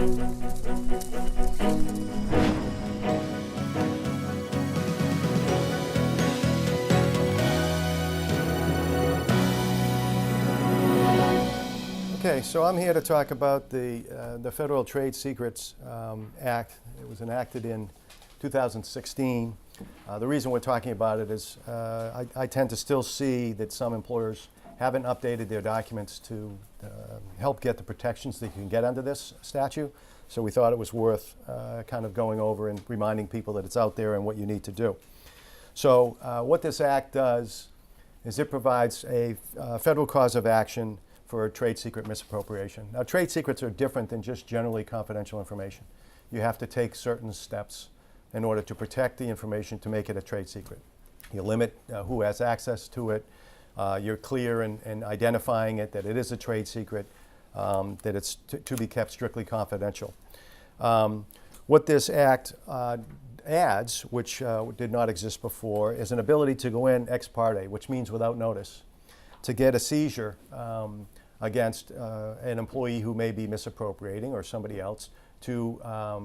Okay, so I'm here to talk about the Federal Trade Secrets Act. It was enacted in 2016. The reason we're talking about it is I tend to still see that some employers haven't updated their documents to help get the protections that you can get under this statute. So we thought it was worth kind of going over and reminding people that it's out there and what you need to do. So what this act does is it provides a federal cause of action for trade secret misappropriation. Now, trade secrets are different than just generally confidential information. You have to take certain steps in order to protect the information to make it a trade secret. You limit who has access to it. You're clear in identifying it, that it is a trade secret, that it's to be kept strictly confidential. What this act adds, which did not exist before, is an ability to go in ex parte, which means without notice, to get a seizure against an employee who may be misappropriating or somebody else, to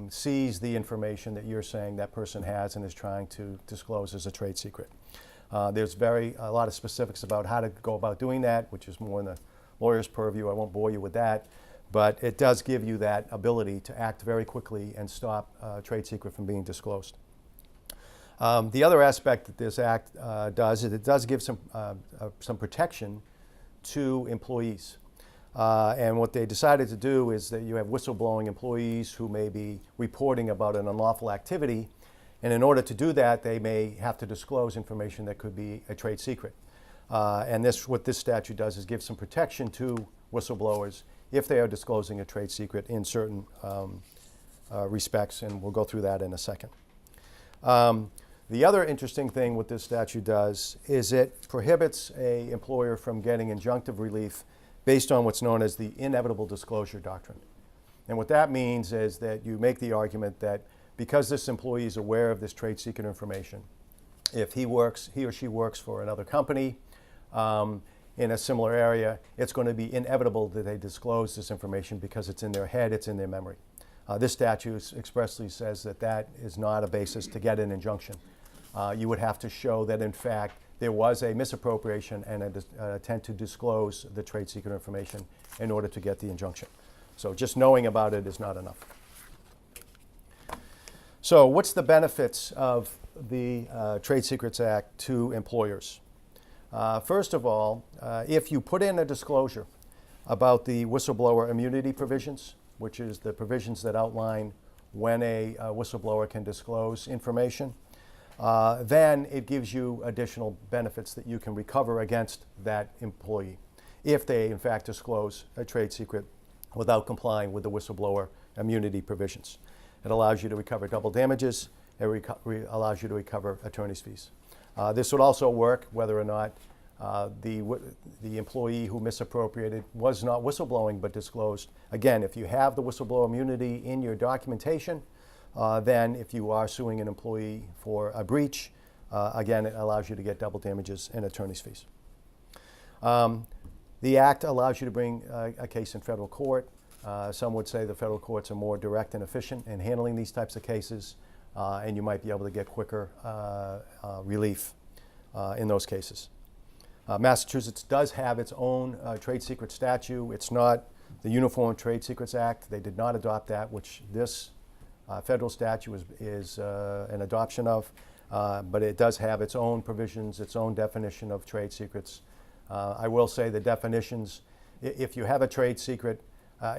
seize the information that you're saying that person has and is trying to disclose as a trade secret. There's a lot of specifics about how to go about doing that, which is more in the lawyer's purview. I won't bore you with that, but it does give you that ability to act very quickly and stop a trade secret from being disclosed. The other aspect that this act does is it does give some protection to employees. And what they decided to do is that you have whistleblowing employees who may be reporting about an unlawful activity, and in order to do that, they may have to disclose information that could be a trade secret. And what this statute does is give some protection to whistleblowers if they are disclosing a trade secret in certain respects, and we'll go through that in a second. The other interesting thing what this statute does is it prohibits an employer from getting injunctive relief based on what's known as the inevitable disclosure doctrine. And what that means is that you make the argument that because this employee is aware of this trade secret information, if he or she works for another company in a similar area, it's going to be inevitable that they disclose this information because it's in their head, it's in their memory. This statute expressly says that that is not a basis to get an injunction. You would have to show that, in fact, there was a misappropriation and an intent to disclose the trade secret information in order to get the injunction. So just knowing about it is not enough. So what's the benefits of the Trade Secrets Act to employers? First of all, if you put in a disclosure about the whistleblower immunity provisions, which is the provisions that outline when a whistleblower can disclose information, then it gives you additional benefits that you can recover against that employee if they, in fact, disclose a trade secret without complying with the whistleblower immunity provisions. It allows you to recover double damages. It allows you to recover attorney's fees. This would also work whether or not the employee who misappropriated was not whistleblowing but disclosed. Again, if you have the whistleblower immunity in your documentation, then if you are suing an employee for a breach, again, it allows you to get double damages and attorney's fees. The Act allows you to bring a case in federal court. Some would say the federal courts are more direct and efficient in handling these types of cases, and you might be able to get quicker relief in those cases. Massachusetts does have its own trade secret statute. It's not the Uniform Trade Secrets Act. They did not adopt that, which this federal statute is an adoption of, but it does have its own provisions, its own definition of trade secrets. I will say the definitions, if you have a trade secret,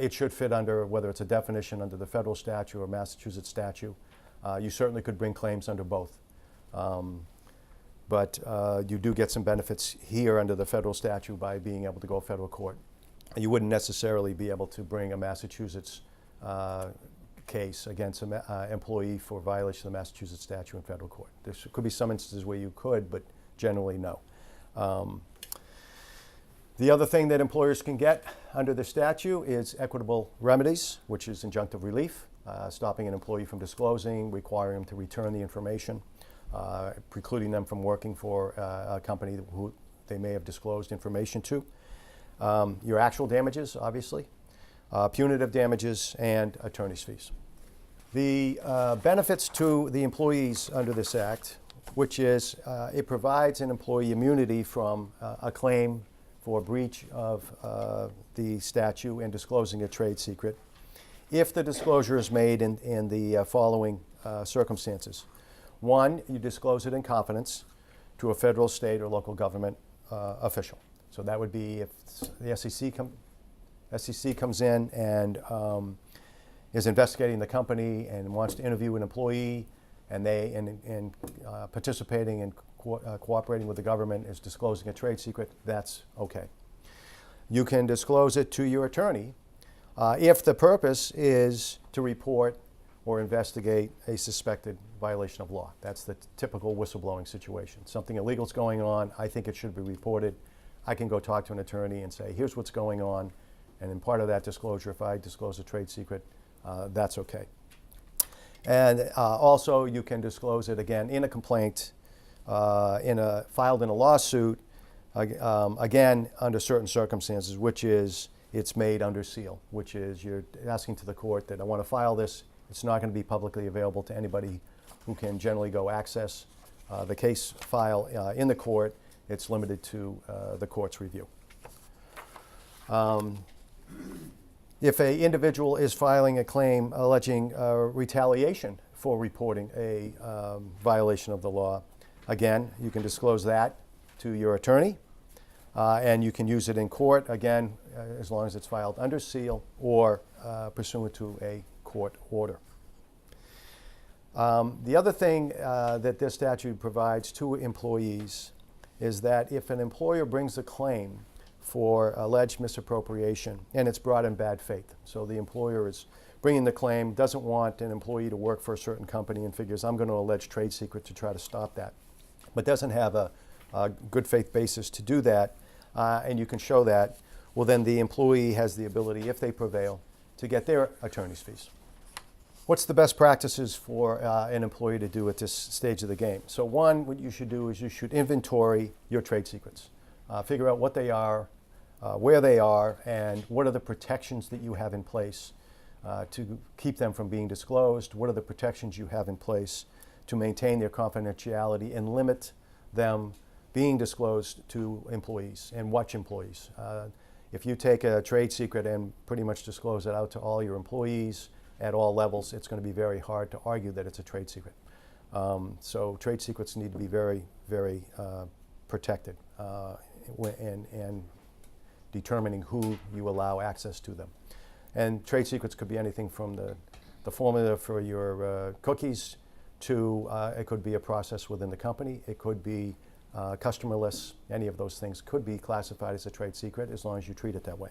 it should fit under whether it's a definition under the federal statute or Massachusetts statute. You certainly could bring claims under both. But you do get some benefits here under the federal statute by being able to go to federal court. You wouldn't necessarily be able to bring a Massachusetts case against an employee for violation of the Massachusetts statute in federal court. There could be some instances where you could, but generally no. The other thing that employers can get under the statute is equitable remedies, which is injunctive relief, stopping an employee from disclosing, requiring them to return the information, precluding them from working for a company who they may have disclosed information to. Your actual damages, obviously. punitive damages, and attorney's fees. The benefits to the employees under this act, which is it provides an employee immunity from a claim for breach of the statute and disclosing a trade secret if the disclosure is made in the following circumstances. One, you disclose it in confidence to a federal, state, or local government official. So that would be if the SEC comes in and is investigating the company and wants to interview an employee, and participating and cooperating with the government is disclosing a trade secret, that's okay. You can disclose it to your attorney if the purpose is to report or investigate a suspected violation of law. That's the typical whistleblowing situation. Something illegal is going on, I think it should be reported. I can go talk to an attorney and say, here's what's going on, and in part of that disclosure, if I disclose a trade secret, that's okay. And also, you can disclose it again in a complaint, filed in a lawsuit, again under certain circumstances, which is it's made under seal, which is you're asking to the court that I want to file this. It's not going to be publicly available to anybody who can generally go access the case file in the court. It's limited to the court's review. If an individual is filing a claim alleging retaliation for reporting a violation of the law, again, you can disclose that to your attorney, and you can use it in court, again, as long as it's filed under seal or pursuant to a court order. The other thing that this statute provides to employees is that if an employer brings a claim for alleged misappropriation, and it's brought in bad faith. So the employer is bringing the claim, doesn't want an employee to work for a certain company and figures, I'm going to allege trade secret to try to stop that, but doesn't have a good faith basis to do that, and you can show that, well then the employee has the ability, if they prevail, to get their attorney's fees. What's the best practices for an employee to do at this stage of the game? So one, what you should do is you should inventory your trade secrets. Figure out what they are, where they are, and what are the protections that you have in place to keep them from being disclosed. What are the protections you have in place to maintain their confidentiality and limit them being disclosed to employees and which employees. If you take a trade secret and pretty much disclose it out to all your employees at all levels, it's going to be very hard to argue that it's a trade secret. So trade secrets need to be very, very protected and determining who you allow access to them. And trade secrets could be anything from the formula for your cookies to it could be a process within the company. It could be customer lists. Any of those things could be classified as a trade secret as long as you treat it that way.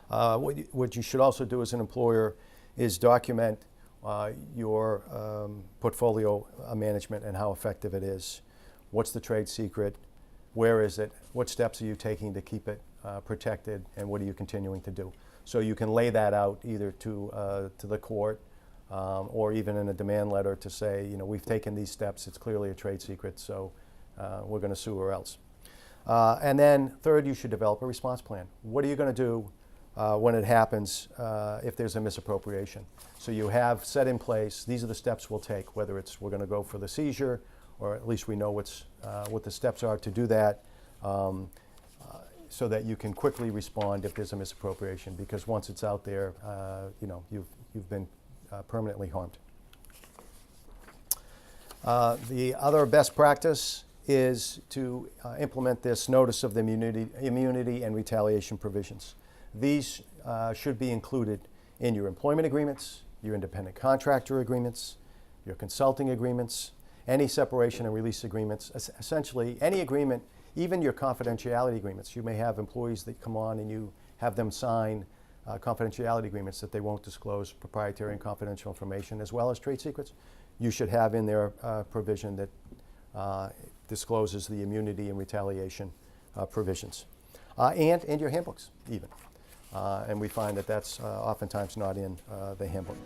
What you should also do as an employer is document your portfolio management and how effective it is. What's the trade secret? Where is it? What steps are you taking to keep it protected? And what are you continuing to do? So you can lay that out either to the court or even in a demand letter to say, you know, we've taken these steps. It's clearly a trade secret, so we're going to sue or else. And then third, you should develop a response plan. What are you going to do when it happens if there's a misappropriation? So you have set in place, these are the steps we'll take, whether it's we're going to go for the seizure, or at least we know what the steps are to do that, so that you can quickly respond if there's a misappropriation, because once it's out there, you know, you've been permanently harmed. The other best practice is to implement this notice of the immunity and retaliation provisions. These should be included in your employment agreements, your independent contractor agreements, your consulting agreements, any separation and release agreements, essentially any agreement, even your confidentiality agreements. You may have employees that come on and you have them sign confidentiality agreements that they won't disclose proprietary and confidential information as well as trade secrets. You should have in there a provision that discloses the immunity and retaliation provisions. And in your handbooks even. And we find that that's oftentimes not in the handbook.